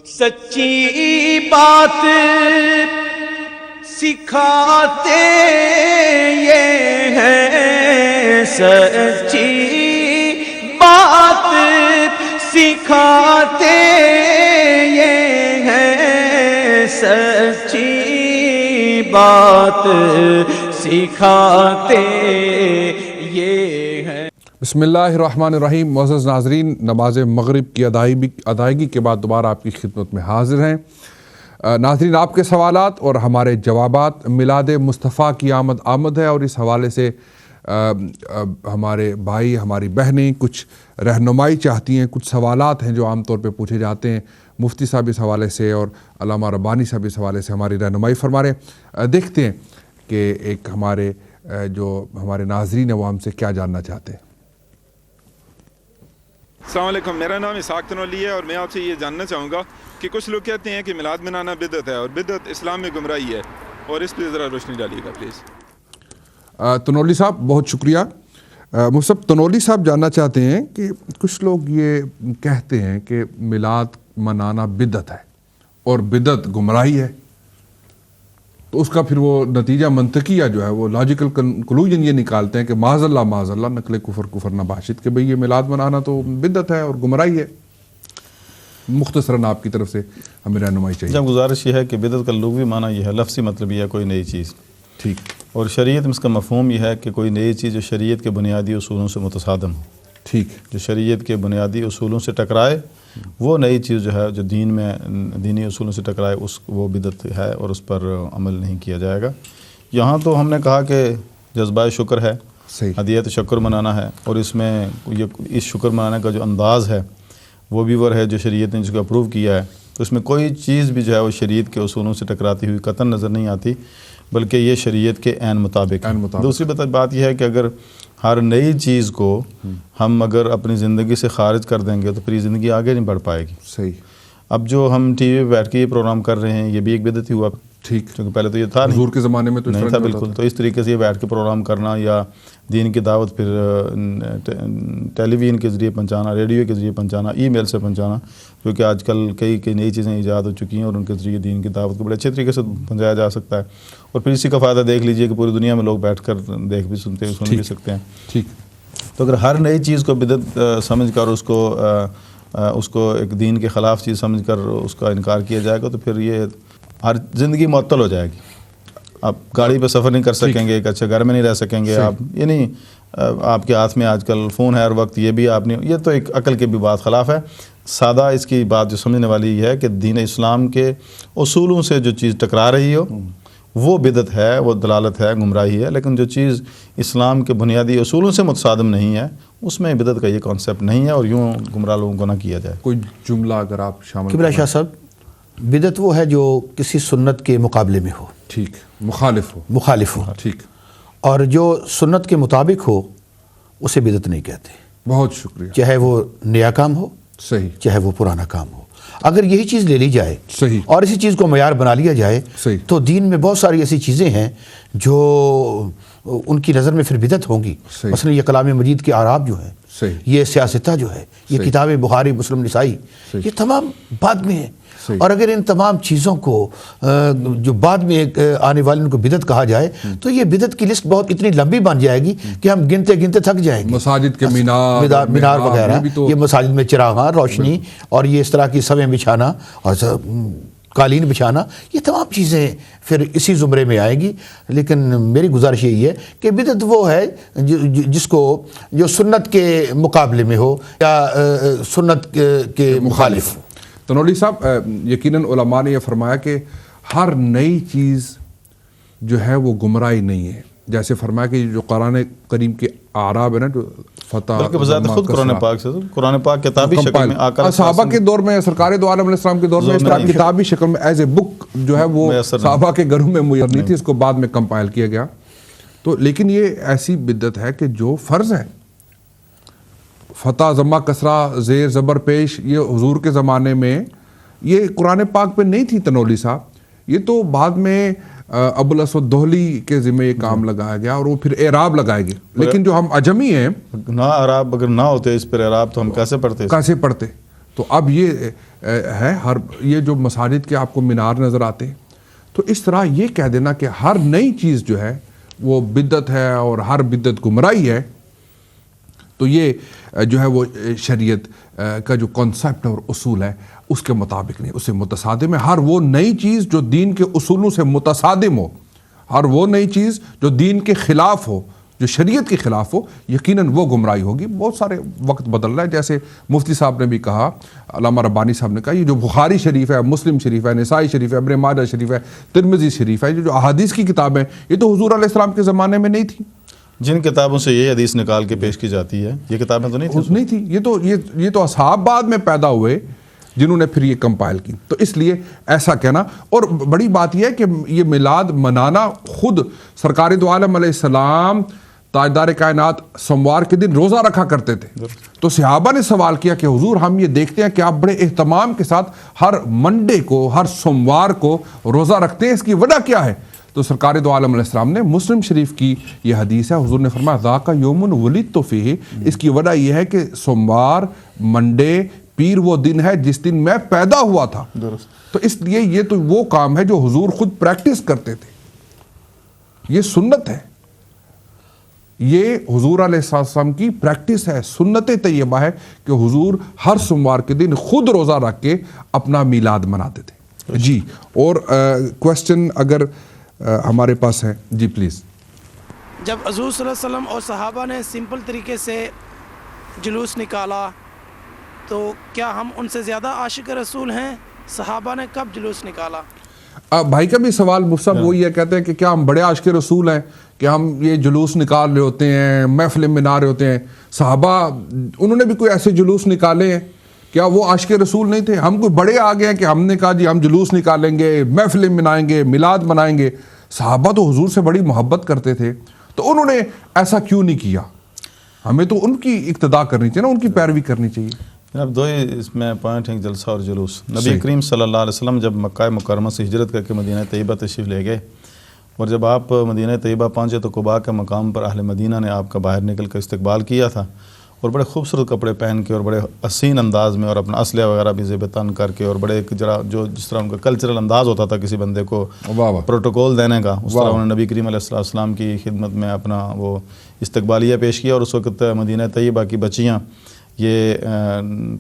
سچی بات سکھاتے یہ ہیں، سچی بات سکھاتے یہ ہیں، سچی بات سکھاتے یہ ہیں۔ بسم اللہ الرحمن الرحیم۔ معزز ناظرین، نماز مغرب کی ادائیگی کے بعد دوبارہ آپ کی خدمت میں حاضر ہیں۔ ناظرین، آپ کے سوالات اور ہمارے جوابات، میلاد مصطفیٰ کی آمد ہے، اور اس حوالے سے ہمارے بھائی ہماری بہنیں کچھ رہنمائی چاہتی ہیں، کچھ سوالات ہیں جو عام طور پہ پوچھے جاتے ہیں۔ مفتی صاحب اس حوالے سے اور علامہ ربانی صاحب اس حوالے سے ہماری رہنمائی فرما رہے ہیں۔ دیکھتے ہیں کہ ایک ہمارے ناظرین ہیں وہ ہم سے کیا جاننا چاہتے ہیں۔ السلام علیکم، میرا نام اسحاق تنولی ہے، اور میں آپ سے یہ جاننا چاہوں گا کہ کچھ لوگ کہتے ہیں کہ میلاد منانا بدعت ہے، اور بدعت اسلام میں گمراہی ہے، اور اس پہ ذرا روشنی ڈالیے گا پلیز۔ تنولی صاحب بہت شکریہ۔ مصطفیٰ تنولی صاحب جاننا چاہتے ہیں کہ کچھ لوگ یہ کہتے ہیں کہ میلاد منانا بدعت ہے اور بدعت گمراہی ہے، تو اس کا پھر وہ نتیجہ منطقیہ جو ہے وہ لاجیکل کنکلوژن یہ نکالتے ہیں کہ معاذ اللہ نقل کفر نباشد، کہ بھئی یہ میلاد منانا تو بدعت ہے اور گمراہی ہے۔ مختصراً آپ کی طرف سے ہمیں رہنمائی چاہیے۔ جب گزارش یہ ہے کہ بدعت کا لغوی معنی یہ ہے، لفظی مطلب یہ ہے کوئی نئی چیز، ٹھیک، اور شریعت میں اس کا مفہوم یہ ہے کہ کوئی نئی چیز جو شریعت کے بنیادی اصولوں سے متصادم ہو، ٹھیک، جو شریعت کے بنیادی اصولوں سے ٹکرائے، وہ نئی چیز جو ہے جو دین میں دینی اصولوں سے ٹکرائے وہ بدعت ہے، اور اس پر عمل نہیں کیا جائے گا۔ یہاں تو ہم نے کہا کہ جذبہ شکر ہے، صحیح، ہدیت شکر منانا ہے، اور اس میں اس شکر منانے کا جو انداز ہے وہ بھی ہے جو شریعت نے جس کو اپروو کیا ہے، تو اس میں کوئی چیز بھی جو ہے وہ شریعت کے اصولوں سے ٹکراتی ہوئی قطعاً نظر نہیں آتی، بلکہ یہ شریعت کے عین مطابق ہے۔ دوسری بات یہ ہے کہ اگر ہر نئی چیز کو ہم اگر اپنی زندگی سے خارج کر دیں گے تو پھر یہ زندگی آگے نہیں بڑھ پائے گی۔ صحیح۔ اب جو ہم ٹی وی پہ بیٹھ کے یہ پروگرام کر رہے ہیں یہ بھی ایک بدعت ہی ہوا، ٹھیک، کیونکہ پہلے تو یہ تھا حضور کے زمانے میں تو نہیں تھا بالکل۔ تو اس طریقے سے یہ بیٹھ کے پروگرام کرنا یا دین کی دعوت پھر ٹیلی ویژن کے ذریعے پہنچانا، ریڈیو کے ذریعے پہنچانا، ای میل سے پہنچانا، کیونکہ آج کل کئی نئی چیزیں ایجاد ہو چکی ہیں اور ان کے ذریعے دین کی دعوت کو بڑے اچھے طریقے سے پہنچایا جا سکتا ہے، اور پھر اسی کا فائدہ دیکھ لیجئے کہ پوری دنیا میں لوگ بیٹھ کر دیکھ بھی سن بھی سکتے ہیں۔ ٹھیک، تو اگر ہر نئی چیز کو بدعت سمجھ کر اس کو ایک دین کے خلاف چیز سمجھ کر اس کا انکار کیا جائے گا تو پھر یہ ہر زندگی معطل ہو جائے گی۔ آپ گاڑی پہ سفر نہیں کر سکیں گے، ایک اچھے گھر میں نہیں رہ سکیں گے آپ، یہ نہیں آپ کے ہاتھ میں آج کل فون ہے ہر وقت، یہ بھی آپ نہیں، یہ تو ایک عقل کے بھی بات خلاف ہے۔ سادہ اس کی بات جو سمجھنے والی یہ ہے کہ دین اسلام کے اصولوں سے جو چیز ٹکرا رہی ہو وہ بدعت ہے، وہ دلالت ہے، گمراہی ہے، لیکن جو چیز اسلام کے بنیادی اصولوں سے متصادم نہیں ہے اس میں بدعت کا یہ کانسیپٹ نہیں ہے، اور یوں گمراہ لوگوں کو نہ کیا جائے۔ کوئی جملہ اگر آپ شامل قبلہ شاہ صاحب، بدعت وہ ہے جو کسی سنت کے مقابلے میں ہو، ٹھیک، مخالف ہو، ٹھیک، اور جو سنت کے مطابق ہو اسے بدعت نہیں کہتے، بہت شکریہ، چاہے وہ نیا کام ہو، صحیح، چاہے وہ پرانا کام ہو۔ اگر یہی چیز لے لی جائے صحیح، اور اسی چیز کو معیار بنا لیا جائے صحیح، تو دین میں بہت ساری ایسی چیزیں ہیں جو ان کی نظر میں پھر بدعت ہوں گی۔ صحیح، مثلا یہ کلام مجید کے اعراب جو ہیں، صحیح، یہ سیاستہ جو ہے، یہ صحیح، کتاب بخاری مسلم نسائی، صحیح، یہ تمام بعد میں ہیں، صحیح، اور اگر ان تمام چیزوں کو جو بعد میں آنے والے ان کو بدعت کہا جائے تو یہ بدعت کی لسٹ بہت اتنی لمبی بن جائے گی کہ ہم گنتے گنتے تھک جائیں گے۔ مساجد کے مینار وغیرہ، یہ مساجد میں چراغاں، روشنی، اور یہ اس طرح کی سویں بچھانا اور قالین بچھانا، یہ تمام چیزیں پھر اسی زمرے میں آئیں گی۔ لیکن میری گزارش یہی ہے کہ بدعت وہ ہے جو سنت کے مقابلے میں ہو یا سنت کے مخالف ہو۔ تنولی صاحب، یقیناً علماء نے یہ فرمایا کہ ہر نئی چیز جو ہے وہ گمراہی نہیں ہے، جیسے فرمایا کہ جو قرآن کریم کے اعراب ہے نا، جو فتح، بلکہ بذات خود قرآن پاک کتابی شکل میں آکر صحابہ کے دور میں، سرکار دو عالم علیہ السلام کے دور میں اس طرح کتابی شکل میں ایز اے بک جو ہے وہ صحابہ کے گھروں میں میسر نہیں تھی، اس کو بعد میں کمپائل کیا گیا۔ تو لیکن یہ ایسی بدعت ہے کہ جو فرض ہے، فتح، ضمہ، کسرہ، زیر، زبر پیش، یہ حضور کے زمانے میں یہ قرآن پاک پہ نہیں تھی تنولی صاحب، یہ تو بعد میں ابو الاسود دہلی کے ذمہ یہ کام لگایا گیا اور وہ پھر اعراب لگائے گئے۔ لیکن جو ہم عجمی ہیں، نہ اعراب اگر نہ ہوتے اس پر اعراب تو ہم کیسے پڑھتے؟ تو اب یہ ہے یہ جو مساجد کے آپ کو مینار نظر آتے ہیں، تو اس طرح یہ کہہ دینا کہ ہر نئی چیز جو ہے وہ بدعت ہے اور ہر بدعت گمراہی ہے، تو یہ جو ہے وہ شریعت کا جو کانسیپٹ اور اصول ہے اس کے مطابق نہیں، اس سے متصادم ہے۔ ہر وہ نئی چیز جو دین کے اصولوں سے متصادم ہو، ہر وہ نئی چیز جو دین کے خلاف ہو، جو شریعت کے خلاف ہو، یقیناً وہ گمراہی ہوگی۔ بہت سارے وقت بدل رہا ہے، جیسے مفتی صاحب نے بھی کہا، علامہ ربانی صاحب نے کہا، یہ جو بخاری شریف ہے، مسلم شریف ہے، نسائی شریف ہے، ابن ماجہ شریف ہے، ترمذی شریف ہے، یہ جو احادیث کی کتابیں یہ تو حضور علیہ السلام کے زمانے میں نہیں تھیں۔ جن کتابوں سے یہ حدیث نکال کے پیش کی جاتی ہے، یہ کتابیں تو نہیں تھیں، نہیں تھی، یہ تو اصحاب بعد میں پیدا ہوئے جنہوں نے پھر یہ کمپائل کی۔ تو اس لیے ایسا کہنا، اور بڑی بات یہ ہے کہ یہ میلاد منانا، خود سرکار دو عالم علیہ السلام تاجدار کائنات سوموار کے دن روزہ رکھا کرتے تھے، تو صحابہ نے سوال کیا کہ حضور ہم یہ دیکھتے ہیں کہ آپ بڑے اہتمام کے ساتھ ہر منڈے کو، ہر سوموار کو روزہ رکھتے ہیں، اس کی وجہ کیا ہے؟ تو سرکار دو عالم علیہ السلام نے، مسلم شریف کی یہ حدیث ہے، حضور نے فرمایا ذاک یوم ولدت فیہ، اس کی وجہ یہ ہے کہ سوموار، منڈے، پیر وہ دن ہے جس دن میں پیدا ہوا تھا۔ تو اس لیے یہ تو وہ کام ہے جو حضور خود پریکٹس کرتے تھے، یہ سنت ہے، یہ حضور علیہ السلام کی پریکٹس ہے، سنت طیبہ ہے کہ حضور ہر سوموار کے دن خود روزہ رکھ کے اپنا میلاد مناتے تھے۔ جی، اور کوسچن اگر ہمارے پاس ہے، جی پلیز۔ جب حضور صلی اللہ علیہ وسلم اور صحابہ نے سمپل طریقے سے جلوس نکالا تو کیا ہم ان سے زیادہ عاشق رسول ہیں؟ صحابہ نے کب جلوس نکالا؟ بھائی کا بھی سوال مفصل وہی ہے، کہتے ہیں کہ کیا ہم بڑے عاشق رسول ہیں کہ ہم یہ جلوس نکال رہے ہوتے ہیں، محفل منا رہے ہوتے ہیں؟ صحابہ انہوں نے بھی کوئی ایسے جلوس نکالے ہیں؟ کیا وہ عاشق رسول نہیں تھے؟ ہم کوئی بڑے آ گئے ہیں کہ ہم نے کہا جی ہم جلوس نکالیں گے، محفل منائیں گے، میلاد منائیں گے؟ صحابہ تو حضور سے بڑی محبت کرتے تھے، تو انہوں نے ایسا کیوں نہیں کیا؟ ہمیں تو ان کی اقتداء کرنی چاہیے نا، ان کی پیروی کرنی چاہیے۔ جناب دو ہی اس میں پوائنٹ ہیں، جلسہ اور جلوس۔ نبی کریم صلی اللہ علیہ وسلم جب مکہ مکرمہ سے ہجرت کر کے مدینہ طیبہ تشریف لے گئے، اور جب آپ مدینہ طیبہ پہنچے تو قباء کے مقام پر اہل مدینہ نے آپ کا باہر نکل کر استقبال کیا تھا، اور بڑے خوبصورت کپڑے پہن کے اور بڑے حسین انداز میں، اور اپنا اسلحہ وغیرہ بھی زیب تن کر کے، اور بڑے ایک جس طرح ان کا کلچرل انداز ہوتا تھا کسی بندے کو پروٹوکول دینے کا، اس طرح انہوں نے نبی کریم علیہ السلام کی خدمت میں اپنا وہ استقبالیہ پیش کیا۔ اور اس وقت مدینہ طیبہ کی بچیاں یہ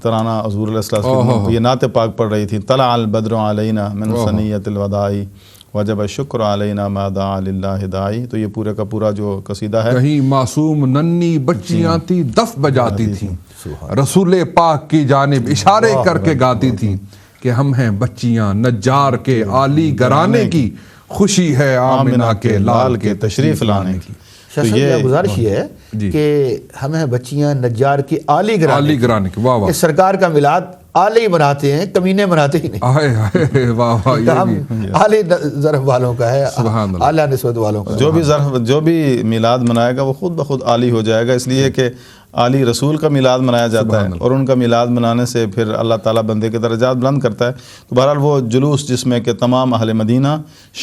ترانہ حضور علیہ السلام یہ نعت پاک پڑھ رہی تھیں، طلع البدر علینا من ثنیۃ الوداع وجب الشکر علینا ما دعا للہ داعی۔ تو یہ پورے کا پورا جو قصیدہ ہے، کہیں معصوم ننھی بچیاں تھی دف بجاتی تھیں، رسول پاک کی جانب اشارے کر کے گاتی تھیں کہ ہم ہیں بچیاں نجار کے عالی گرانے کی، خوشی ہے آمنہ کے لال کے تشریف لانے کی۔ شاہ صاحب یہ گزارش یہ ہے کہ ہمیں بچیاں نجار کی عالی گرانے کی، واہ واہ، اس سرکار کا میلاد آلے ہی بناتے ہیں، کمینے بناتے ہی نہیں۔ آئے آئے واہ واہ، یہ ہم بھی آلے ظرف والوں کا ہے، سبحان اللہ، اعلیٰ نسبت والوں کا۔ جو بھی میلاد منائے گا وہ خود بخود عالی ہو جائے گا، اس لیے کہ عالی رسول کا میلاد منایا جاتا ہے، اور ان کا میلاد منانے سے پھر اللہ تعالیٰ بندے کے درجات بلند کرتا ہے۔ تو بہرحال وہ جلوس جس میں کہ تمام اہل مدینہ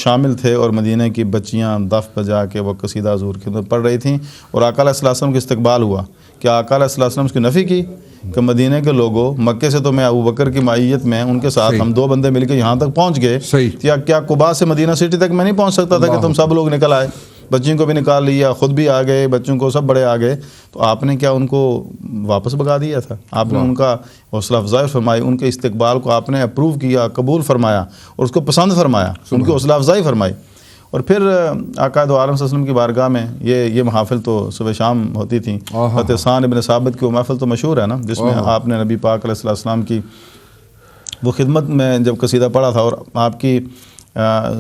شامل تھے، اور مدینہ کی بچیاں دف بجا کے وہ قصیدہ حضور کی خدمت پڑھ رہی تھیں، اور آقا علیہ السلام کے استقبال ہوا۔ کیا آقا علیہ السلام اس کی نفی کی کہ مدینہ کے لوگوں، مکے سے تو میں ابو بکر کی معیت میں ان کے ساتھ ہم دو بندے مل کے یہاں تک پہنچ گئے، کیا قباء سے مدینہ سٹی تک میں نہیں پہنچ سکتا تھا کہ تم سب لوگ نکل آئے؟ بچیوں کو بھی نکال لیا، خود بھی آ گئے، بچوں کو سب بڑے آ گئے، تو آپ نے کیا ان کو واپس بھگا دیا تھا؟ آپ نے ان کا حوصلہ افزائی فرمائی، ان کے استقبال کو آپ نے اپروو کیا، قبول فرمایا، اور اس کو پسند فرمایا، ان کی حوصلہ افزائی فرمائی۔ اور پھر آقا دو عالم صلی اللہ علیہ وسلم کی بارگاہ میں یہ محافل تو صبح شام ہوتی تھیں۔ حسان ابن ثابت کی وہ محفل تو مشہور ہے نا، جس میں آپ نے نبی پاک علیہ السلام کی وہ خدمت میں جب قصیدہ پڑھا تھا، اور آپ کی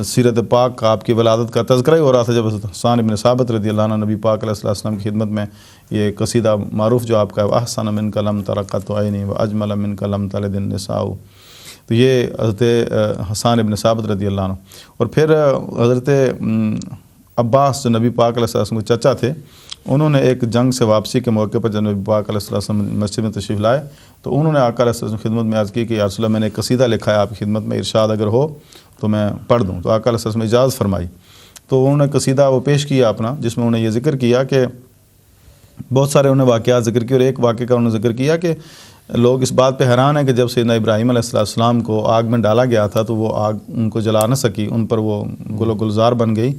سیرت پاک کا، آپ کی ولادت کا تذکرہ ہی ہو رہا تھا، جب حسان ابن ثابت رضی اللہ عنہ نبی پاک علیہ السلام کی خدمت میں یہ قصیدہ معروف جو آپ کا ہے، احسن من کلم ترقت عینی و اجمل من کلم تلد النساء، تو یہ حضرت حسان ابن ثابت رضی اللہ عنہ۔ اور پھر حضرت عباس جو نبی پاک علیہ السلام کے چچا تھے، انہوں نے ایک جنگ سے واپسی کے موقع پر جب نبی پاک علیہ السلام مسجد میں تشریف لائے تو انہوں نے آقا علیہ السلام کی خدمت میں عرض کی کہ یا رسول اللہ میں نے ایک قصیدہ لکھا ہے آپ کی خدمت میں، ارشاد اگر ہو تو میں پڑھ دوں۔ تو آقا علیہ السلام نے اجازت فرمائی، تو انہوں نے قصیدہ وہ پیش کیا اپنا، جس میں انہوں نے یہ ذکر کیا کہ بہت سارے انہوں نے واقعات ذکر کیے، اور ایک واقعے کا انہوں نے ذکر کیا کہ لوگ اس بات پہ حیران ہیں کہ جب سیدنا ابراہیم علیہ السلام کو آگ میں ڈالا گیا تھا تو وہ آگ ان کو جلا نہ سکی، ان پر وہ گل و گلزار بن گئی.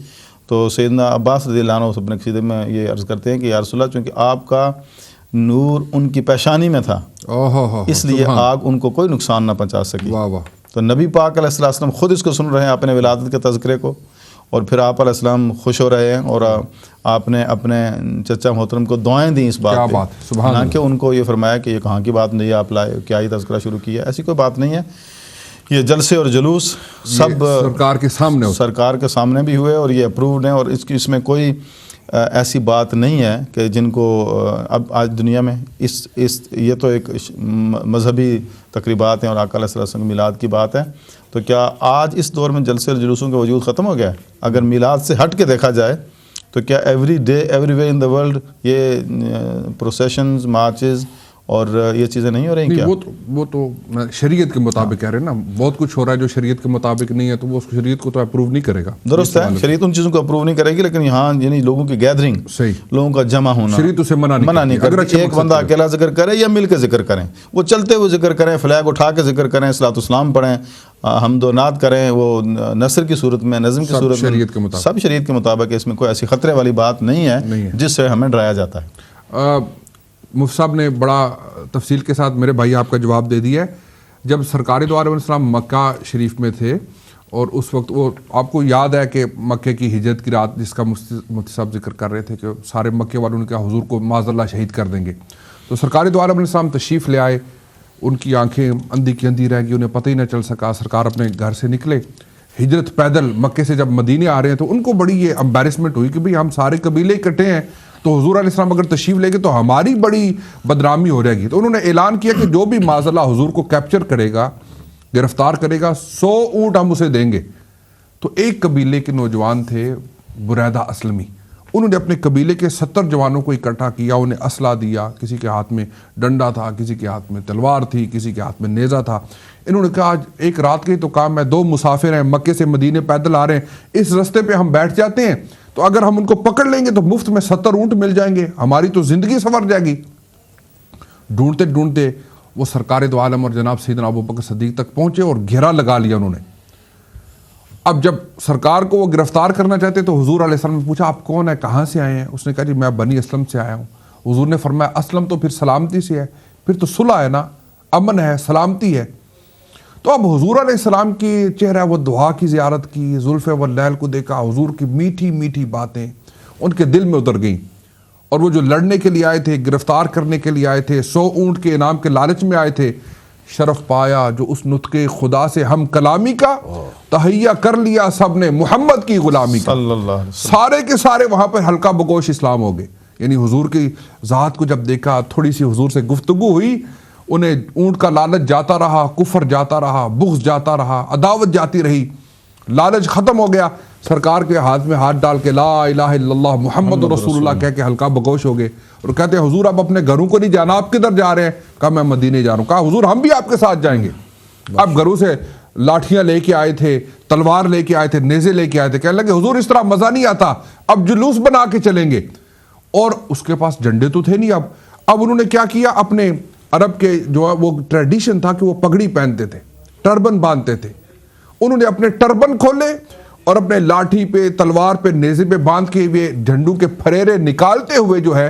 تو سیدنا عباس رضی اللہ عنہ اپنے قصیدے میں یہ عرض کرتے ہیں کہ یا رسول اللہ چونکہ آپ کا نور ان کی پیشانی میں تھا اس لیے آگ ان کو کوئی نقصان نہ پہنچا سکی. تو نبی پاک علیہ السلام خود اس کو سن رہے ہیں اپنے ولادت کے تذکرے کو، اور پھر آپ علیہ السلام خوش ہو رہے ہیں، اور آپ نے اپنے چچا محترم کو دعائیں دیں اس بات پہ، نہ کہ ان کو یہ فرمایا کہ یہ کہاں کی بات نہیں آپ لائے، کیا ہی تذکرہ شروع کیا. ایسی کوئی بات نہیں ہے. یہ جلسے اور جلوس سب سرکار کے سامنے بھی ہوئے اور یہ اپرووڈ ہیں، اور اس میں کوئی ایسی بات نہیں ہے کہ جن کو اب آج دنیا میں یہ تو ایک مذہبی تقریبات ہیں اور آقا علیہ السلام کی میلاد کی بات ہے. تو کیا آج اس دور میں جلسے اور جلوسوں کا وجود ختم ہو گیا ہے؟ اگر میلاد سے ہٹ کے دیکھا جائے تو کیا every day every where in the world یہ پروسیشنز، مارچز اور یہ چیزیں نہیں ہو رہی؟ کیا وہ تو شریعت کے مطابق کہہ رہے ہیں نا. بہت کچھ ہو رہا ہے جو شریعت کے مطابق نہیں ہے تو وہ شریعت کو تو اپروو نہیں کرے گا. درست ہے، شریعت ان چیزوں کو اپروو نہیں کرے گی، لیکن یہاں یعنی لوگوں کی گیدرنگ، صحیح، لوگوں کا جمع ہونا شریعت اسے منع نہیں کرتی. ایک بندہ اکیلا ذکر کرے یا مل کے ذکر کریں، وہ چلتے ہوئے ذکر کریں، فلیگ اٹھا کے ذکر کریں، صلاۃ السلام پڑھیں، حمد و نعت کریں، وہ نثر کی صورت میں، نظم کی صورت میں، سب شریعت کے مطابق ہے. اس میں کوئی ایسی خطرے والی بات نہیں ہے جس سے ہمیں ڈرایا جاتا ہے. مفتی صاحب نے بڑا تفصیل کے ساتھ میرے بھائی آپ کا جواب دے دیا ہے. جب سرکار دو علیہ السلام مکہ شریف میں تھے اور اس وقت وہ آپ کو یاد ہے کہ مکے کی ہجرت کی رات جس کا مفتی صاحب ذکر کر رہے تھے کہ سارے مکے والوں نے کہا حضور کو معاذ اللہ شہید کر دیں گے. تو سرکار دو علیہ السلام تشریف لے آئے، ان کی آنکھیں اندھی کی اندھی رہ گئی، انہیں پتہ ہی نہ چل سکا. سرکار اپنے گھر سے نکلے، ہجرت پیدل مکے سے جب مدینے آ رہے ہیں تو ان کو بڑی یہ امبیرسمنٹ ہوئی کہ بھئی ہم سارے قبیلے اکٹھے ہیں تو حضور علیہ السلام اگر تشریف لے گے تو ہماری بڑی بدنامی ہو جائے گی. تو انہوں نے اعلان کیا کہ جو بھی معاذ اللہ حضور کو کیپچر کرے گا، گرفتار کرے گا، 100 اونٹ ہم اسے دیں گے. تو ایک قبیلے کے نوجوان تھے بریدہ اسلمی، انہوں نے اپنے قبیلے کے 70 جوانوں کو اکٹھا کیا، انہیں اسلحہ دیا، کسی کے ہاتھ میں ڈنڈا تھا، کسی کے ہاتھ میں تلوار تھی، کسی کے ہاتھ میں نیزہ تھا. انہوں نے کہا آج ایک رات کے تو کام ہے، 2 مسافر ہیں مکے سے مدینے پیدل آ رہے ہیں، اس رستے پہ ہم بیٹھ جاتے ہیں تو اگر ہم ان کو پکڑ لیں گے تو مفت میں 70 اونٹ مل جائیں گے، ہماری تو زندگی سنور جائے گی. ڈھونڈتے ڈھونڈتے وہ سرکار دو عالم اور جناب سیدنا ابوبکر صدیق تک پہنچے اور گھیرا لگا لیا انہوں نے. اب جب سرکار کو وہ گرفتار کرنا چاہتے تو حضور علیہ السلام نے پوچھا آپ کون ہیں، کہاں سے آئے ہیں؟ اس نے کہا جی میں بنی اسلم سے آیا ہوں. حضور نے فرمایا اسلم تو پھر سلامتی سے ہے، پھر تو صلح ہے نا، امن ہے، سلامتی ہے. تو اب حضور علیہ السلام کی چہرہ وہ دعا کی زیارت کی، زلف واللیل کو دیکھا، حضور کی میٹھی میٹھی باتیں ان کے دل میں اتر گئیں. اور وہ جو لڑنے کے لیے آئے تھے، گرفتار کرنے کے لیے آئے تھے، 100 اونٹ کے انعام کے لالچ میں آئے تھے، شرف پایا جو اس نطق خدا سے ہم کلامی کا، تہیہ کر لیا سب نے محمد کی غلامی کا. سارے کے سارے وہاں پر ہلکا بگوش اسلام ہو گئے. یعنی حضور کی ذات کو جب دیکھا، تھوڑی سی حضور سے گفتگو ہوئی، انہیں اونٹ کا لالچ جاتا رہا، کفر جاتا رہا، بغض جاتا رہا، عداوت جاتی رہی، لالچ ختم ہو گیا. سرکار کے ہاتھ میں ہاتھ ڈال کے لا الہ الا اللہ محمد رسول اللہ کہہ کے ہلکا بگوش ہو گئے اور کہتے ہیں حضور آپ اپنے گھروں کو نہیں جانا، آپ کدھر جا رہے ہیں؟ کہا میں مدینے جا رہا ہوں. کہا حضور ہم بھی آپ کے ساتھ جائیں گے. اب گھروں سے لاٹھیاں لے کے آئے تھے، تلوار لے کے آئے تھے، نیزے لے کے آئے تھے. کہنے لگے حضور اس طرح مزہ نہیں آتا، اب جلوس بنا کے چلیں گے. اور اس کے پاس جھنڈے تو تھے نہیں. اب انہوں نے کیا کیا، اپنے عرب کے جو وہ ٹریڈیشن تھا کہ وہ پگڑی پہنتے تھے، ٹربن باندھتے تھے. انہوں نے اپنے ٹربن کھولے اور اپنے لاٹھی پہ، تلوار پہ، نیزے پہ باندھ کے ہوئے جھنڈوں کے پھریرے نکالتے ہوئے جو ہے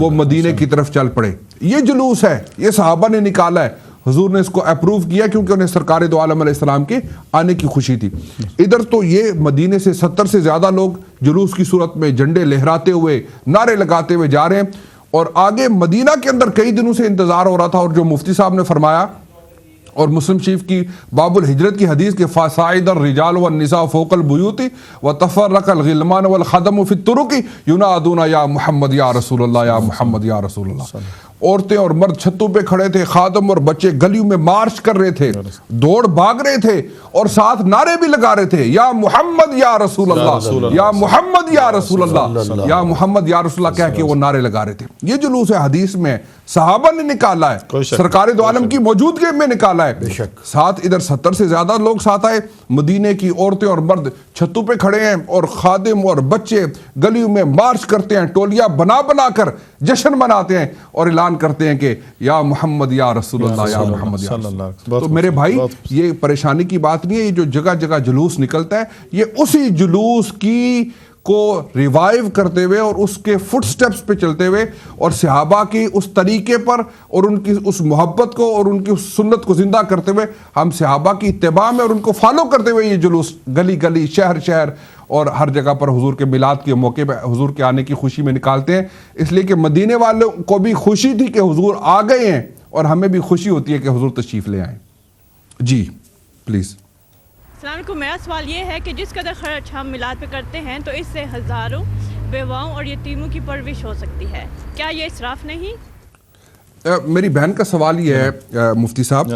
وہ مدینے کی طرف چل پڑے. یہ جلوس ہے، یہ صحابہ نے نکالا ہے. حضور نے اس کو اپروو کیا کیونکہ انہیں سرکار دو عالم علیہ السلام کے آنے کی خوشی تھی. ادھر تو یہ مدینے سے 70 سے زیادہ لوگ جلوس کی صورت میں جھنڈے لہراتے ہوئے، نعرے لگاتے ہوئے جا رہے ہیں. اور آگے مدینہ کے اندر کئی دنوں سے انتظار ہو رہا تھا. اور جو مفتی صاحب نے فرمایا اور مسلم شریف کی باب الہجرت کی حدیث کے فَصَعِدَ الرِّجَالُ وَالنِّسَاءُ فَوْقَ الْبُيُوتِ وَتَفَرَّقَ الْغِلْمَانُ وَالْخَدَمُ فِي الطُّرُقِ يُنَادُونَ یا محمد یا رسول اللہ یا محمد یا رسول اللہ. عورتیں اور مرد چھتوں پہ کھڑے تھے، خادم اور بچے گلیوں میں مارچ کر رہے تھے، دوڑ بھاگ رہے تھے اور ساتھ نعرے بھی لگا رہے تھے، یا محمد یا رسول اللہ، یا محمد یا رسول اللہ، یا محمد یا رسول اللہ کہہ کے وہ نعرے لگا رہے تھے. یہ جلوس ہے حدیث میں صحابہ نے نکالا ہے، سرکار دو عالم کی موجودگی میں نکالا ہے. ساتھ ادھر 70 سے زیادہ لوگ ساتھ آئے، مدینے کی عورتیں اور مرد چھتوں پہ کھڑے ہیں اور خادم اور بچے گلیوں میں مارچ کرتے ہیں، ٹولیاں بنا بنا کر جشن مناتے ہیں اور اعلان کرتے ہیں کہ یا محمد یا رسول اللہ یا محمد یا رسول اللہ۔ تو میرے بھائی یہ پریشانی کی بات نہیں ہے، یہ جو جگہ جگہ جلوس نکلتا ہے یہ اسی جلوس کی کو ریوائیو کرتے ہوئے اور اس کے فٹ سٹیپس پہ چلتے ہوئے اور صحابہ کی اس طریقے پر اور ان کی اس محبت کو اور ان کی اس سنت کو زندہ کرتے ہوئے ہم صحابہ کی اتباع میں اور ان کو فالو کرتے ہوئے یہ جلوس گلی گلی شہر شہر اور ہر جگہ پر حضور کے میلاد کے موقع پہ حضور کے آنے کی خوشی میں نکالتے ہیں، اس لیے کہ مدینے والوں کو بھی خوشی تھی کہ حضور آ گئے ہیں اور ہمیں بھی خوشی ہوتی ہے کہ حضور تشریف لے آئیں۔ جی پلیز۔ السلام علیکم، میرا سوال یہ ہے کہ جس قدر خرچ ہم میلاد پہ کرتے ہیں تو اس سے ہزاروں بیواؤں اور یتیموں کی پرورش ہو سکتی ہے، کیا یہ اسراف نہیں؟ میری بہن کا سوال یہ ہے مفتی صاحب،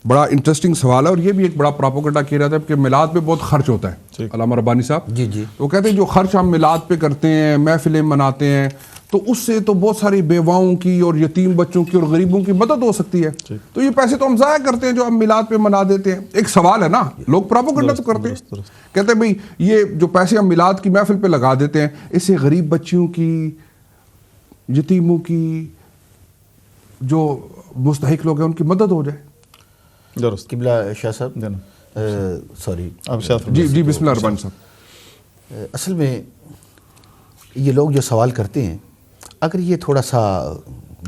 بڑا انٹرسٹنگ سوال ہے اور یہ بھی ایک بڑا پراپوگنڈا کیا جاتا ہے کہ میلاد پہ بہت خرچ ہوتا ہے۔ علامہ ربانی صاحب جی وہ کہتے ہیں جو خرچ ہم میلاد پہ کرتے ہیں، محفلیں مناتے ہیں، تو اس سے تو بہت ساری بیواؤں کی اور یتیم بچوں کی اور غریبوں کی مدد ہو سکتی ہے، تو یہ پیسے تو ہم ضائع کرتے ہیں جو ہم میلاد پہ منا دیتے ہیں۔ ایک سوال ہے نا، لوگ پراپوگنڈا تو کرتے ہیں، کہتے ہیں بھئی یہ جو پیسے ہم میلاد کی محفل پہ لگا دیتے ہیں اس سے غریب بچیوں کی، یتیموں کی، جو مستحق لوگ ہیں ان کی مدد ہو جائے۔ درست قبلہ شاہ صاحب سوری جی بسم اللہ الرحمن صاحب، اصل میں یہ لوگ جو سوال کرتے ہیں اگر یہ تھوڑا سا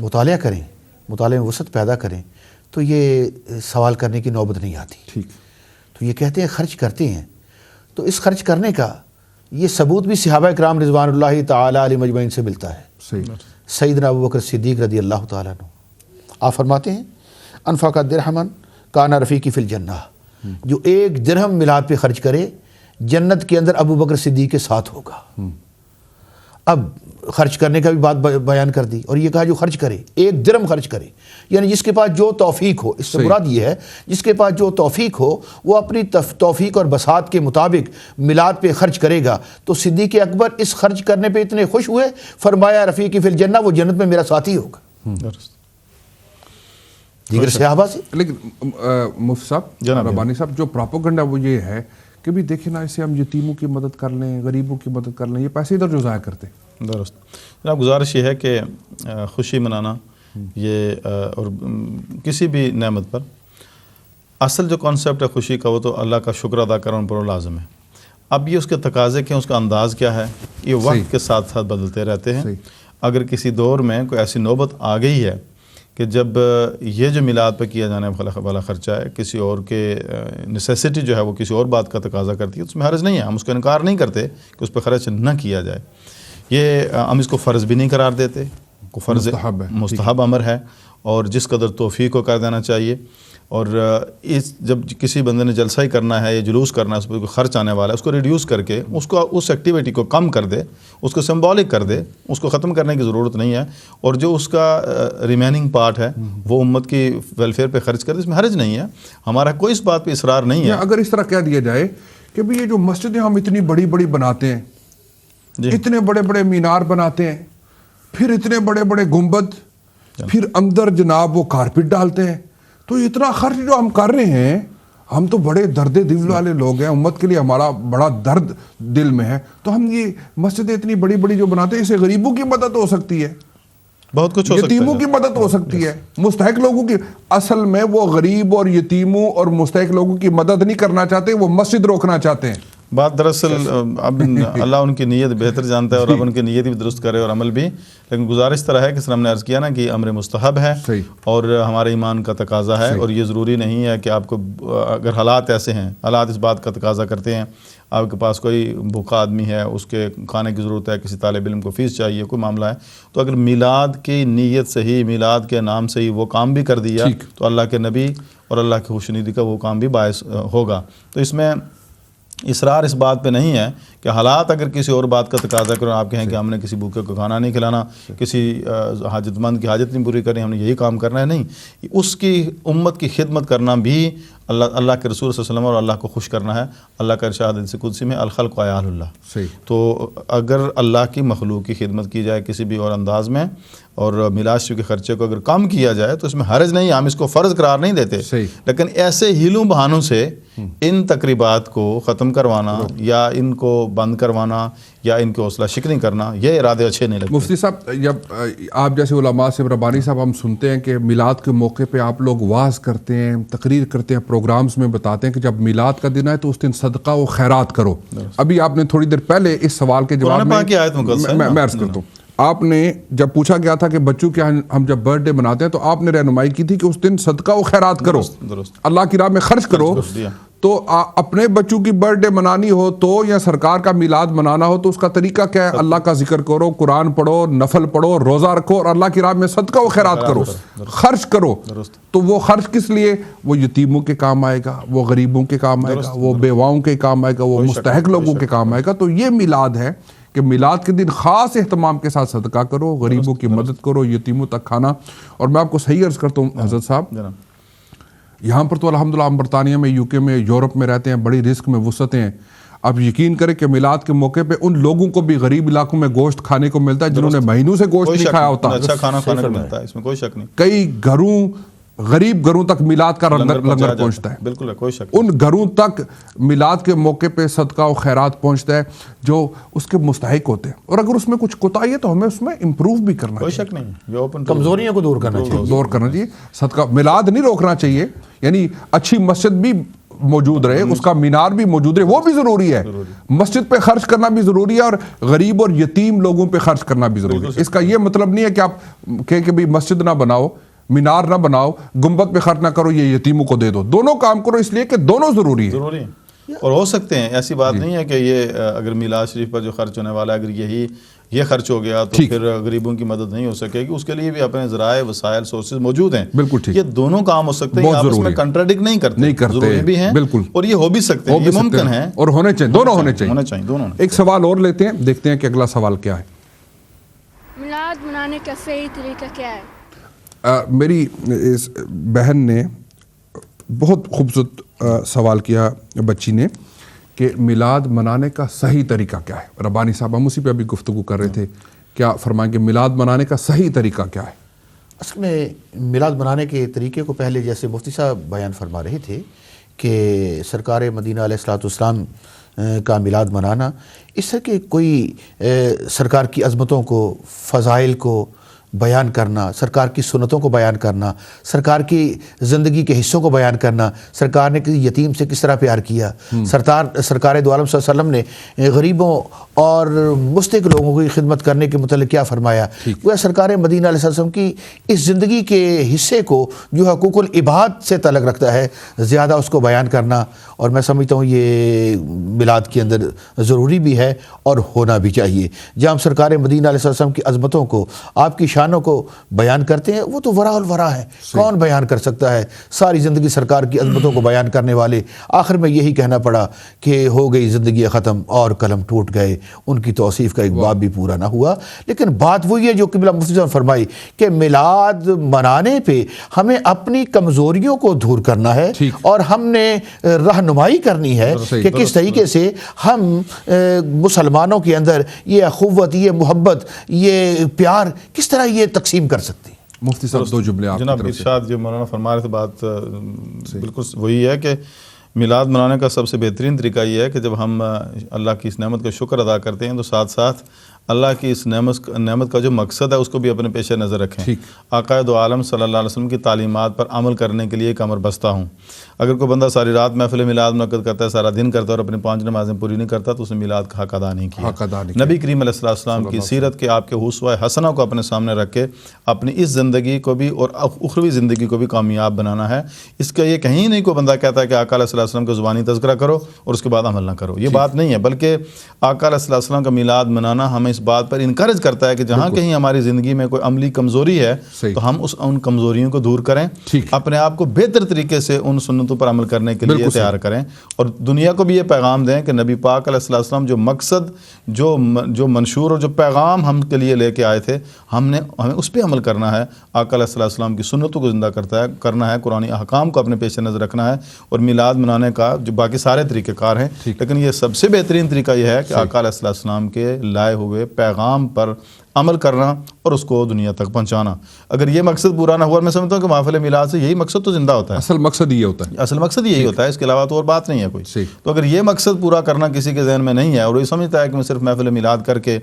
مطالعہ کریں، مطالعے میں وسعت پیدا کریں تو یہ سوال کرنے کی نوبت نہیں آتی۔ ٹھیک، تو یہ کہتے ہیں خرچ کرتے ہیں، تو اس خرچ کرنے کا یہ ثبوت بھی صحابہ کرام رضوان اللہ تعالی علیہم اجمعین سے ملتا ہے۔ صحیح۔ سیدنا ابوبکر صدیق رضی اللہ تعالیٰ عنہ آپ فرماتے ہیں انفق درہما کان رفیقی فی الجنہ، جو ایک درہم میلاد پہ خرچ کرے جنت کے اندر ابوبکر صدیق کے ساتھ ہوگا۔ اب خرچ کرنے کا بھی بات بیان کر دی اور یہ کہا جو خرچ کرے، ایک درہم خرچ کرے، یعنی جس کے پاس جو توفیق ہو، اس سے مراد یہ ہے جس کے پاس جو توفیق ہو وہ اپنی توفیق اور بساط کے مطابق میلاد پہ خرچ کرے گا۔ تو صدیق اکبر اس خرچ کرنے پہ اتنے خوش ہوئے، فرمایا رفیقی فی الجنہ، وہ جنت میں میرا ساتھی ہوگا۔ دیگر صحابہ سے لیکن مفتی صاحب ربانی صاحب جو پراپوگنڈا وہ یہ ہے کہ بھی دیکھیں نا اسے ہم یتیموں کی مدد کر لیں، غریبوں کی مدد کر لیں، یہ پیسے ادھر جو ضائع کرتے ہیں۔ درست جناب، گزارش یہ ہے کہ خوشی منانا یہ اور کسی بھی نعمت پر اصل جو کانسیپٹ ہے خوشی کا وہ تو اللہ کا شکر ادا کرنا پر لازم ہے۔ اب یہ اس کے تقاضے کیا، اس کا انداز کیا ہے، یہ وقت کے ساتھ ساتھ بدلتے رہتے ہیں۔ اگر کسی دور میں کوئی ایسی نوبت آ گئی ہے کہ جب یہ جو میلاد پہ کیا جانے والا خرچہ ہے کسی اور کے نیسیسٹی جو ہے وہ کسی اور بات کا تقاضا کرتی ہے، اس میں حرج نہیں ہے، ہم اس کا انکار نہیں کرتے کہ اس پہ خرچ نہ کیا جائے۔ یہ ہم اس کو فرض بھی نہیں قرار دیتے، کو فرض مستحب امر ہے اور جس قدر توفیق کو کر دینا چاہیے۔ اور اس جب کسی بندے نے جلسہ ہی کرنا ہے یا جلوس کرنا ہے، اس پہ خرچ آنے والا ہے، اس کو ریڈیوس کر کے اس ایکٹیویٹی کو کم کر دے، اس کو سمبولک کر دے، اس کو ختم کرنے کی ضرورت نہیں ہے، اور جو اس کا ریمیننگ پارٹ ہے وہ امت کی ویلفیئر پہ خرچ کر دے، اس میں حرج نہیں ہے، ہمارا کوئی اس بات پہ اصرار نہیں ہے۔ اگر اس طرح کہہ دیا جائے کہ بھی یہ جو مسجدیں ہم اتنی بڑی بڑی بناتے ہیں، اتنے بڑے بڑے مینار بناتے ہیں، پھر اتنے بڑے بڑے گنبد، پھر اندر جناب وہ کارپیٹ ڈالتے ہیں، تو اتنا خرچ جو ہم کر رہے ہیں، ہم تو بڑے درد دل والے لوگ ہیں، امت کے لیے ہمارا بڑا درد دل میں ہے، تو ہم یہ مسجدیں اتنی بڑی بڑی جو بناتے ہیں، اس سے غریبوں کی مدد ہو سکتی ہے، بہت کچھ ہو سکتا ہے، یتیموں کی مدد ہو سکتی ہے، مستحق لوگوں کی۔ اصل میں وہ غریب اور یتیموں اور مستحق لوگوں کی مدد نہیں کرنا چاہتے، وہ مسجد روکنا چاہتے ہیں۔ بات دراصل اب اللہ ان کی نیت بہتر جانتا ہے اور اب ان کی نیت بھی درست کرے اور عمل بھی، لیکن گزارش طرح ہے کہ سر ہم نے عرض کیا نا کہ امر مستحب ہے اور ہمارے ایمان کا تقاضا ہے، اور یہ ضروری نہیں ہے کہ آپ کو اگر حالات ایسے ہیں، حالات اس بات کا تقاضا کرتے ہیں، آپ کے پاس کوئی بھوکا آدمی ہے، اس کے کھانے کی ضرورت ہے، کسی طالب علم کو فیس چاہیے، کوئی معاملہ ہے، تو اگر میلاد کی نیت سے ہی، میلاد کے نام سے ہی وہ کام بھی کر دیا تو اللہ کے نبی اور اللہ کی خوشنودی کا وہ کام بھی باعث ہوگا۔ تو اس میں اصرار اس بات پہ نہیں ہے کہ حالات اگر کسی اور بات کا تقاضا کریں، آپ کہیں کہ ہم نے کسی بھوکے کو کھانا نہیں کھلانا، کسی حاجت مند کی حاجت نہیں پوری کرنی، ہم نے یہی کام کرنا ہے، نہیں، اس کی امت کی خدمت کرنا بھی اللہ کے رسول صلی اللہ علیہ وسلم اور اللہ کو خوش کرنا ہے۔ اللہ کا ارشاد حدیث قدسی میں الخلق عیال اللہ، تو اگر اللہ کی مخلوق کی خدمت کی جائے کسی بھی اور انداز میں اور میلاد شریف کے خرچے کو اگر کم کیا جائے تو اس میں حرج نہیں ہے، ہم اس کو فرض قرار نہیں دیتے، لیکن ایسے ہیلوں بہانوں سے ان تقریبات کو ختم کروانا یا ان کو بند کروانا یا ان کی حوصلہ شکنی کرنا، یہ ارادے اچھے نہیں لگتے۔ مفتی صاحب، جب آپ جیسے علماء سے، ربانی صاحب، ہم سنتے ہیں کہ میلاد کے موقع پہ آپ لوگ واعظ کرتے ہیں، تقریر کرتے ہیں، پروگرامز میں بتاتے ہیں کہ جب میلاد کا دن ہے تو اس دن صدقہ و خیرات کرو۔ ابھی آپ نے تھوڑی دیر پہلے اس سوال کے جواب میں عرض کرتا ہوں، آپ نے جب پوچھا گیا تھا کہ بچوں کے ہم جب برتھ ڈے مناتے ہیں تو آپ نے رہنمائی کی تھی کہ اس دن صدقہ و خیرات کرو، اللہ کی راہ میں خرچ کرو۔ تو اپنے بچوں کی برتھ ڈے منانی ہو تو یا سرکار کا میلاد منانا ہو تو اس کا طریقہ کیا ہے؟ اللہ کا ذکر کرو، قرآن پڑھو، نفل پڑھو، روزہ رکھو اور اللہ کی راہ میں صدقہ و خیرات کرو، خرچ کرو۔ تو وہ خرچ کس لیے؟ وہ یتیموں کے کام آئے گا، وہ غریبوں کے کام آئے گا، وہ بیواؤں کے کام آئے گا، وہ مستحق لوگوں کے کام آئے گا۔ تو یہ میلاد ہے کہ میلاد کے دن خاص اہتمام کے ساتھ صدقہ کرو، غریبوں کی مدد کرو، یتیموں تک کھانا۔ اور میں آپ کو صحیح عرض کرتا ہوں حضرت صاحب، یہاں پر تو الحمدللہ ہم برطانیہ میں، یو کے میں، یورپ میں رہتے ہیں، بڑی رزق میں وسعتیں ہیں۔ آپ یقین کریں کہ میلاد کے موقع پہ ان لوگوں کو بھی غریب علاقوں میں گوشت کھانے کو ملتا ہے جنہوں نے مہینوں سے گوشت نہیں کھایا ہوتا، اچھا کھانا کھانے کو ملتا ہے، اس میں کوئی شک نہیں۔ کئی گھروں، غریب گھروں تک میلاد کا لنگر پہنچتا ہے، بالکل کوئی شک ان گھروں تک میلاد کے موقع پہ صدقہ و خیرات پہنچتا ہے جو اس کے مستحق ہوتے ہیں۔ اور اگر اس میں کچھ کوتاہی ہے تو ہمیں اس میں امپروو بھی کرنا کوئی چاہیے، شک نہیں، یہ اوپن کمزوریوں کو دور کرنا چاہیے، دور کرنا چاہیے۔ صدقہ میلاد نہیں روکنا چاہیے، یعنی اچھی مسجد بھی موجود رہے، اس کا مینار بھی موجود رہے، وہ بھی ضروری ہے۔ مسجد پہ خرچ کرنا بھی ضروری ہے اور غریب اور یتیم لوگوں پہ خرچ کرنا بھی ضروری ہے۔ اس کا یہ مطلب نہیں ہے کہ آپ کہیں کہ مسجد نہ بناؤ، مینار نہ بناؤ، گنبد پہ خرچ نہ کرو، یہ یتیموں کو دے دو۔ دونوں کام کرو، اس لیے کہ دونوں ضروری ہیں۔ اور ہو سکتے ہیں، ایسی بات نہیں ہے کہ یہ اگر میلاد شریف پر جو خرچ ہونے والا ہے اگر یہ خرچ ہو گیا تو پھر غریبوں کی مدد نہیں ہو سکے گی، اس کے لیے بھی اپنے ذرائع، وسائل، سورسز موجود ہیں۔ بالکل ٹھیک، یہ دونوں کام ہو سکتے ہیں، آپس میں کنٹراڈکٹ نہیں کرتے، ضروری بھی ہیں بالکل، اور یہ ہو بھی سکتے ہیں، یہ ممکن ہے اور ہونے چاہیے، دونوں ہونے چاہیے دونوں۔ ایک سوال اور لیتے ہیں، دیکھتے ہیں کہ اگلا سوال کیا ہے۔ میلاد منانے کا صحیح طریقہ کیا ہے؟ میری اس بہن نے بہت خوبصورت سوال کیا بچی نے کہ میلاد منانے کا صحیح طریقہ کیا ہے۔ ربانی صاحب، ہم اسی پہ ابھی گفتگو کر رہے تھے، کیا فرمائیں گے میلاد منانے کا صحیح طریقہ کیا ہے؟ اصل میں میلاد منانے کے طریقے کو پہلے جیسے مفتی صاحب بیان فرما رہے تھے کہ سرکار مدینہ علیہ الصلوۃ والسلام کا میلاد منانا، اس سے کہ کوئی سرکار کی عظمتوں کو، فضائل کو بیان کرنا، سرکار کی سنتوں کو بیان کرنا، سرکار کی زندگی کے حصوں کو بیان کرنا، سرکار نے کسی یتیم سے کس طرح پیار کیا، سرکار دو عالم صلی اللہ علیہ وسلم نے غریبوں اور مستحق لوگوں کی خدمت کرنے کے متعلق کیا فرمایا۔ وہ سرکار مدینہ علیہ السلام کی اس زندگی کے حصے کو جو حقوق العباد سے تعلق رکھتا ہے زیادہ اس کو بیان کرنا، اور میں سمجھتا ہوں یہ میلاد کے اندر ضروری بھی ہے اور ہونا بھی چاہیے۔ جہاں ہم سرکار مدینہ علیہ السلام کی عظمتوں کو، آپ کی شانوں کو بیان کرتے ہیں، وہ تو ورا الورا ہے، کون بیان کر سکتا ہے؟ ساری زندگی سرکار کی عظمتوں کو بیان کرنے والے، آخر میں یہی کہنا پڑا کہ ہو گئی زندگی ختم اور قلم ٹوٹ گئے، ان کی توصیف کا ایک باب بھی پورا نہ ہوا۔ لیکن بات وہی ہے جو قبلہ مفتی صاحب نے فرمائی کہ میلاد منانے پہ ہمیں اپنی کمزوریوں کو دور کرنا ہے اور ہم نے رہنمائی کرنی ہے کہ کس طریقے سے ہم مسلمانوں کے اندر یہ اخوت، یہ محبت، یہ پیار کس طرح یہ تقسیم کر سکتے ہیں۔ مفتی صاحب دو جملے آپ کی جناب طرف سے۔ ارشاد جو مولانا فرما رہے تھے بات بالکل وہی ہے کہ میلاد منانے کا سب سے بہترین طریقہ یہ ہے کہ جب ہم اللہ کی اس نعمت کا شکر ادا کرتے ہیں تو ساتھ ساتھ اللہ کی اس نعمت کا جو مقصد ہے اس کو بھی اپنے پیش نظر رکھیں۔ آقا دو عالم صلی اللہ علیہ وسلم کی تعلیمات پر عمل کرنے کے لیے کمر بستہ ہوں۔ اگر کوئی بندہ ساری رات محفل میلاد منعقد کرتا ہے، سارا دن کرتا ہے اور اپنی 5 نمازیں پوری نہیں کرتا تو اس نے میلاد کا حق ادا نہیں کیا۔ نبی کریم علیہ السلام کی سیرت کے، آپ کے اسوہ حسنہ کو اپنے سامنے رکھ کے اپنی اس زندگی کو بھی اور اخروی زندگی کو بھی کامیاب بنانا ہے۔ اس کا یہ کہیں نہیں کوئی بندہ کہتا ہے کہ آقا علیہ السلام کا زبانی تذکرہ کرو اور اس کے بعد عمل نہ کرو، یہ بات نہیں ہے، بلکہ آقا علیہ السلام کا میلاد منانا ہمیں اس بات پر انکریج کرتا ہے کہ جہاں کہیں ہماری زندگی میں کوئی عملی کمزوری ہے تو ہم ان کمزوریوں کو دور کریں، اپنے آپ کو بہتر طریقے سے ان سنتوں پر عمل کرنے کے لیے تیار کریں، اور دنیا کو بھی یہ پیغام دیں کہ نبی پاک علیہ السلام جو مقصد، جو منشور اور جو پیغام ہم کے لیے لے کے آئے تھے، ہمیں اس پہ عمل کرنا ہے۔ آقا علیہ السلام کی سنتوں کو زندہ کرنا ہے، قرآن احکام کو اپنے پیش نظر رکھنا ہے، اور میلاد منانے کا جو باقی سارے طریقہ کار ہیں، لیکن یہ سب سے بہترین طریقہ یہ ہے کہ آقا علیہ السلام کے لائے ہوئے پیغام پر عمل کرنا اور اس کو دنیا تک پہنچانا. اگر یہ مقصد پورا نہ ہوا، میں سمجھتا ہوں کہ محفل میلاد سے یہی مقصد تو زندہ ہوتا ہے. اصل مقصد یہ ہوتا ہے. اصل مقصد یہی ہوتا ہے، اس کے علاوہ تو اور بات نہیں ہے کوئی. تو اگر یہ مقصد پورا کرنا کسی کے ذہن میں نہیں ہے اور یہ سمجھتا ہے کہ میں صرف محفل میلاد کر کے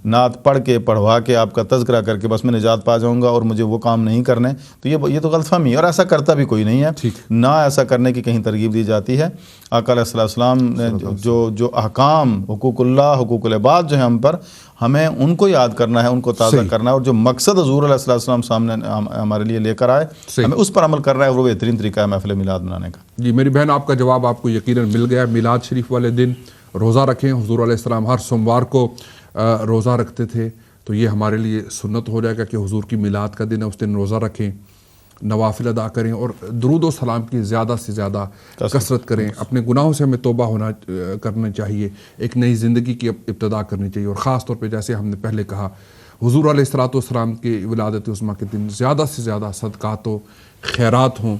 نعت پڑھ کے پڑھوا کے آپ کا تذکرہ کر کے بس میں نجات پا جاؤں گا اور مجھے وہ کام نہیں کرنے، تو یہ تو غلط فہمی ہے، اور ایسا کرتا بھی کوئی نہیں ہے. نہ ایسا کرنے کی کہیں ترغیب دی جاتی ہے. آقا علیہ السلام نے جو احکام، حقوق اللہ، حقوق العباد جو ہیں ہم پر، ہمیں ان کو یاد کرنا ہے، ان کو تازہ کرنا ہے، اور جو مقصد حضور علیہ السلام سامنے ہمارے لیے لے کر آئے ہمیں اس پر عمل کرنا ہے، اور وہ بہترین طریقہ ہے محفل میلاد منانے کا. جی میری بہن، آپ کا جواب آپ کو یقیناً مل گیا. میلاد شریف والے دن روزہ رکھیں. حضور علیہ السلام ہر سوموار کو روزہ رکھتے تھے، تو یہ ہمارے لیے سنت ہو جائے گا کہ حضور کی میلاد کا دن ہے، اس دن روزہ رکھیں، نوافل ادا کریں اور درود و سلام کی زیادہ سے زیادہ کثرت کریں. اپنے گناہوں سے ہمیں توبہ کرنا چاہیے، ایک نئی زندگی کی ابتدا کرنی چاہیے. اور خاص طور پہ جیسے ہم نے پہلے کہا، حضور علیہ السلام کے ولادت عظمیٰ کے دن زیادہ سے زیادہ صدقات و خیرات ہوں،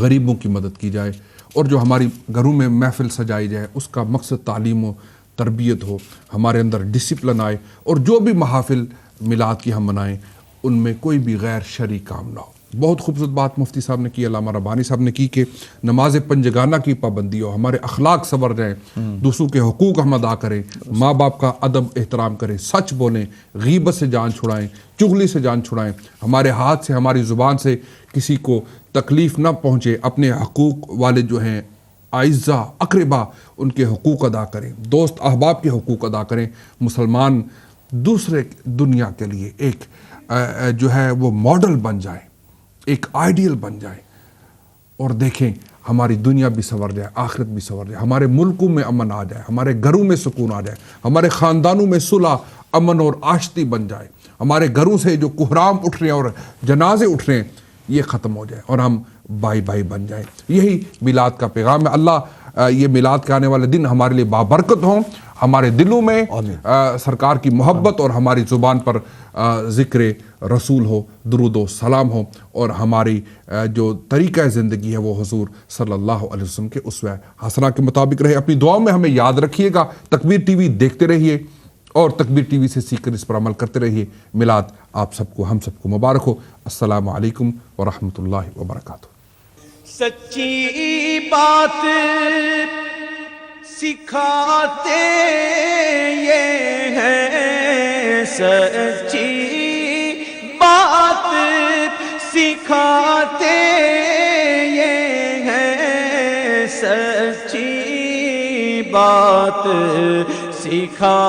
غریبوں کی مدد کی جائے، اور جو ہماری گھروں میں محفل سجائی جائے اس کا مقصد تعلیم و تربیت ہو، ہمارے اندر ڈسپلن آئے، اور جو بھی محافل میلاد کی ہم منائیں ان میں کوئی بھی غیر شرعی کام نہ ہو. بہت خوبصورت بات مفتی صاحب نے کی، علامہ ربانی صاحب نے کی، کہ نماز پنجگانہ کی پابندی ہو، ہمارے اخلاق سنور جائیں، دوسروں کے حقوق ہم ادا کریں، ماں باپ کا ادب احترام کریں، سچ بولیں، غیبت سے جان چھڑائیں، چغلی سے جان چھڑائیں، ہمارے ہاتھ سے ہماری زبان سے کسی کو تکلیف نہ پہنچے، اپنے حقوق والے جو ہیں اعزا اقربا ان کے حقوق ادا کریں، دوست احباب کے حقوق ادا کریں. مسلمان دوسرے دنیا کے لیے ایک جو ہے وہ ماڈل بن جائیں، ایک آئیڈیل بن جائیں، اور دیکھیں ہماری دنیا بھی سنور جائے، آخرت بھی سنور جائے، ہمارے ملکوں میں امن آ جائے، ہمارے گھروں میں سکون آ جائے، ہمارے خاندانوں میں صلح، امن اور آشتی بن جائے، ہمارے گھروں سے جو کوہرام اٹھ رہے ہیں اور جنازے اٹھ رہے ہیں یہ ختم ہو جائے، اور ہم بھائی بھائی بن جائیں. یہی میلاد کا پیغام ہے. اللہ یہ میلاد کے آنے والے دن ہمارے لیے بابرکت ہوں، ہمارے دلوں میں سرکار کی محبت اور ہماری زبان پر ذکر رسول ہو، درود و سلام ہو، اور ہماری جو طریقہ زندگی ہے وہ حضور صلی اللہ علیہ وسلم کے اسوہ حسنہ کے مطابق رہے. اپنی دعاؤں میں ہمیں یاد رکھیے گا. تکبیر ٹی وی دیکھتے رہیے اور تکبیر ٹی وی سے سیکھ کر اس پر عمل کرتے رہیے. میلاد آپ سب کو، ہم سب کو مبارک ہو. السلام علیکم ورحمۃ اللہ وبرکاتہ. سچی بات سکھاتے یہ ہیں، سچی بات سکھاتے یہ ہیں، سچی بات سکھا